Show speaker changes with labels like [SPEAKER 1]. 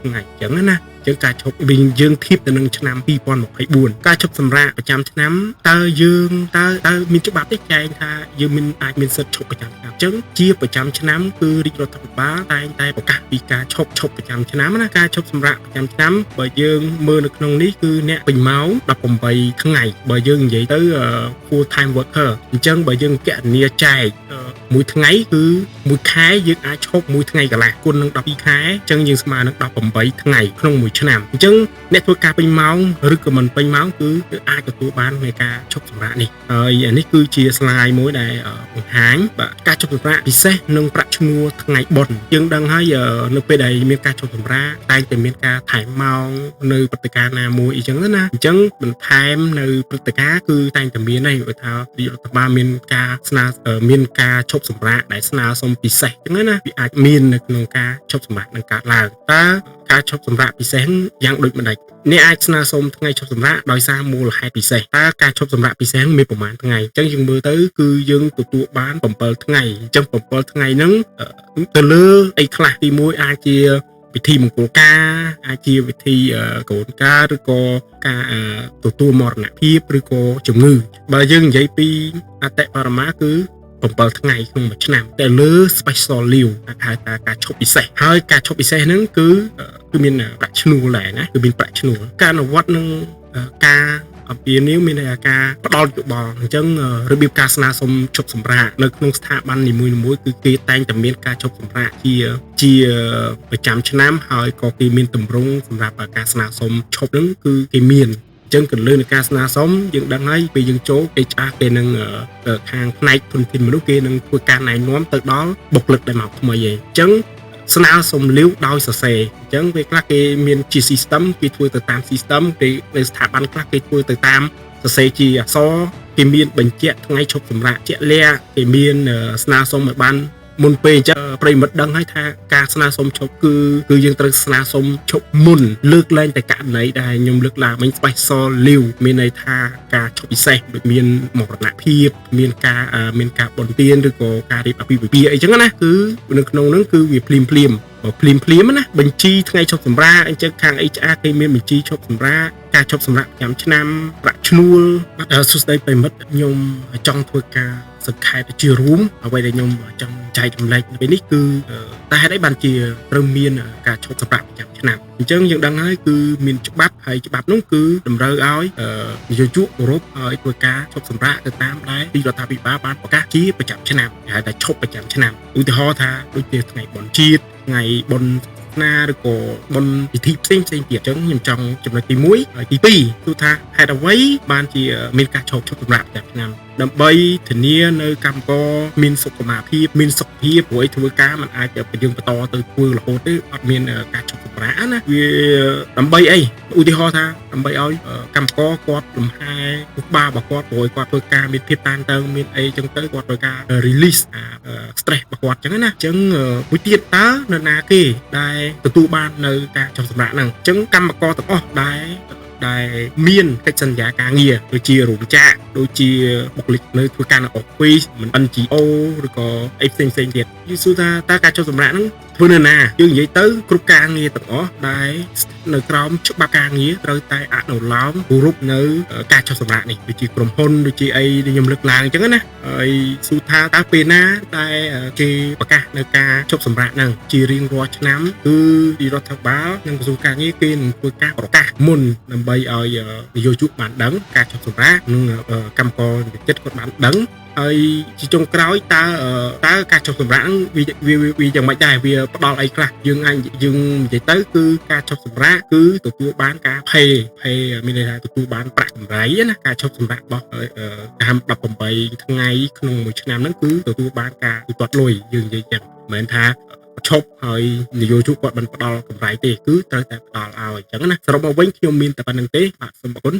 [SPEAKER 1] ថ្ងៃចឹងណាចឹងការឈប់វិញយើងធៀបទៅនឹងឆ្នាំ2024ការឈប់សម្រាកប្រចាំឆ្នាំតើយើងតើមានច្បាប់ទេចែងថាយើងអាចមានសិទ្ធិឈប់ប្រចាំឆ្នាំចឹងជាប្រចាំឆ្នាំគឺរាជរដ្ឋាភិបាលតែងតែប្រកាសពីការឈប់ប្រចាំឆ្នាំណាការឈប់សម្រាកប្រចាំឆ្នាំបើយើងមើលនៅក្នុងនេះគឺអ្នកពេញម៉ោង18ថ្ងៃបើយើងនិយាយទៅ full time worker អញ្ចឹងបើយើងគណនាចែកមួយថ្ងៃគឺមួយខែយើងអាចឈប់មួយថ្ងៃកន្លះគុណនឹង12ខែអញ្ចឹងយើងស្មើនឹង18ថ្ងៃក្នុងមួយឆ្នាំអញ្ចឹងអ្នកធ្វើការពេញម៉ោងឬក៏មិនពេញម៉ោងគឺអាចទទួលបាននៃការឈប់សម្រាកនេះហើយនេះគឺជា slide មួយដែលបង្ហាញបាទការឈប់សម្រាកពិសេសនឹងប្រាក់ឈ្នួលថ្ងៃបុណ្យយើងដឹងហើយនៅពេលដែលមានការឈប់សម្រាកតែងតែមានការថែមម៉ោងនៅព្រឹត្តិការណ៍ណាមួយអីចឹងណាអញ្ចឹងបន្ថែមនៅព្រឹត្តិការណ៍គឺតែងតែមានហើយបើថារដ្ឋបាលមានការមានការឈប់សម្រាកដែលស្នើសុំពិសេសចឹងណាវាអាចមាននៅក្នុងការឈប់សម្រាកនឹងកើតឡើងតើការឈប់សម្រាកពិសេសយ៉ាងដូចម្ដេចអ្នកអាចស្នើសុំថ្ងៃឈប់សម្រាកដោយសារមូលហេតុពិសេសតើការឈប់សម្រាកពិសេសមានប្រមាណថ្ងៃអញ្ចឹងយើងមើលទៅគឺយើងទទួលបាន7ថ្ងៃអញ្ចឹង7ថ្ងៃហ្នឹងទៅលើអីខ្លះទី1អាចជាពិធីមង្គលការអាចជាពិធីកូនការឬក៏ការទទួលមរណភាពឬក៏ជំងឺបើយើងនិយាយពីអតិបរមាគឺ7ថ្ងៃក្នុងមួយឆ្នាំតែលើ special leave ហៅថាការឈប់ពិសេសហើយការឈប់ពិសេសហ្នឹងគឺមានប្រាក់ឈ្នួលដែរណាគឺមានប្រាក់ឈ្នួលការអនុវត្តនឹងការអំពាវនាវមានការផ្ដល់យោបល់អញ្ចឹងរបៀបការស្នើសុំឈប់សម្រាកនៅក្នុងស្ថាប័ននីមួយៗគឺគេតែងតែមានការឈប់សម្រាកជាប្រចាំឆ្នាំហើយក៏គេមានទម្រង់សម្រាប់ការស្នើសុំឈប់ហ្នឹងគឺគេមានអញ្ចឹងក៏លើនៃការស្នើសុំយើងដឹងហើយពេលយើងចូលគេឆ្អាគេនឹងខាងផ្នែកធនធានមនុស្សគេនឹងធ្វើការណែនាំទៅដល់បុគ្គលិកដែលមកថ្មីឯងអញ្ចឹងស្នើសុំលាវដោយសរសេរអញ្ចឹងពេលខ្លះគេមានជា system គេធ្វើទៅតាម system គេនៅស្ថាប័នខ្លះគេធ្វើទៅតាមសរសេរជាអក្សរគេមានបញ្ជាក់ថ្ងៃឈប់សម្រាកជាក់លាក់គេមានស្នើសុំឲ្យបានមុនពេលអញ្ចឹងប្រិមិត្តដឹងហើយថាការស្នើសុំឈប់គឺយើងត្រូវស្នើសុំឈប់មុនលើកលែងតែករណីដែលខ្ញុំលើកឡើងមិញ special leave មានន័យថាការឈប់ពិសេសដូចមានមរណភាពមានការបុណ្យទានឬក៏ការរៀបអាពាហ៍ពិពាហ៍អីចឹងណាគឺនៅក្នុងហ្នឹងគឺវាភ្លាមណាបញ្ជីថ្ងៃឈប់សម្រាកអញ្ចឹងខាង HR គេមានបញ្ជីឈប់សម្រាកការឈប់សម្រាកប្រចាំឆ្នាំប្រាក់ឈ្នួលសួស្ដីប្រិមិត្តខ្ញុំចង់ធ្វើការសង្ខេបជារួមអ្វីដែលខ្ញុំចង់ចែកចម្លែកនៅពេលនេះគឺតែហេតុអីបានជាត្រូវមានការឈប់សម្រាកប្រចាំឆ្នាំអញ្ចឹងយើងដឹងហើយគឺមានច្បាប់ហើយច្បាប់នោះគឺតម្រូវឲ្យនយោជកគោរពឲ្យធ្វើការឈប់សម្រាកទៅតាមដែលទីរដ្ឋាភិបាលបានប្រកាសជាប្រចាំឆ្នាំគេហៅថាឈប់ប្រចាំឆ្នាំឧទាហរណ៍ថាដូចជាថ្ងៃបុណ្យជាតិថ្ងៃបុណ្យណាឬក៏បុណ្យពិធីផ្សេងទៀតអញ្ចឹងខ្ញុំចង់ចំណុចទី1ហើយទី2គឺថាហេតុអ្វីបានជាមានការឈប់សម្រាកប្រចាំឆ្នាំដើម្បីធានានៅកម្មករមានសុខភាពព្រោះឲ្យធ្វើការมันអាចយើងបន្តទៅធ្វើរហូតទេអត់មានការឈប់សម្រាក សម្រាប់ណាវាដើម្បីអីឧទាហរណ៍ថាដើម្បីឲ្យកម្មករគាត់លំហែពុះបារបស់គាត់ព្រោះគាត់ធ្វើការមានភាពតានតឹងមានអីចឹងទៅគាត់ត្រូវការ release stress របស់គាត់ចឹងណាអញ្ចឹងមួយទៀតតើនរណាគេដែលទទួលបាននៅការចុះសម្រាកហ្នឹងអញ្ចឹងកម្មករទាំងអស់ដែលមានកិច្ចសន្យាការងារដូចជារោងចក្រដូចជាបុគ្គលិកនៅធ្វើការនៅ office មិន NGO ឬក៏អីផ្សេងទៀតយល់សួរថាតើការចុះសម្រាកហ្នឹងធ្វើនៅណាយើងនិយាយទៅគ្រប់ការងារទាំងអស់ដែលនៅក្រោមច្បាប់ការងារត្រូវតែអនុលោមគោរពនៅការចុះសម្រាកនេះដូចជាក្រុមហ៊ុនដូចជាអីដែលខ្ញុំលើកឡើងអញ្ចឹងណាហើយសួរថាតើពេលណាដែលគេប្រកាសនៅការចុះសម្រាកហ្នឹងជារៀងរាល់ឆ្នាំគឺរដ្ឋាភិបាលនិងក្រសួងការងារគេនឹងធ្វើការប្រកាសមុនដើម្បីឲ្យនយោជកបានដឹងការចុះសម្រាកនិងកម្មករនិយោជិតគាត់បានដឹងហើយជាចុងក្រោយតើការចុះសម្រាកហ្នឹងវាយ៉ាងម៉េចដែរវាផ្ដល់អីខ្លះយើងនិយាយទៅគឺការចុះសម្រាកគឺទទួលបានការ pay មានន័យថាទទួលបានប្រាក់កម្រៃណាការចុះសម្រាករបស់តាម18ថ្ងៃក្នុងមួយឆ្នាំហ្នឹងគឺទទួលបានការទូទាត់លុយយើងនិយាយចឹងមិនមែនថាឈប់ហើយនយោជកគាត់មិនផ្ដល់កម្រៃទេគឺត្រូវតែផ្ដល់ឲ្យអញ្ចឹងណាសរុបមកវិញខ្ញុំមានតែប៉ុណ្្នឹងទេបាទសូមអរគុណ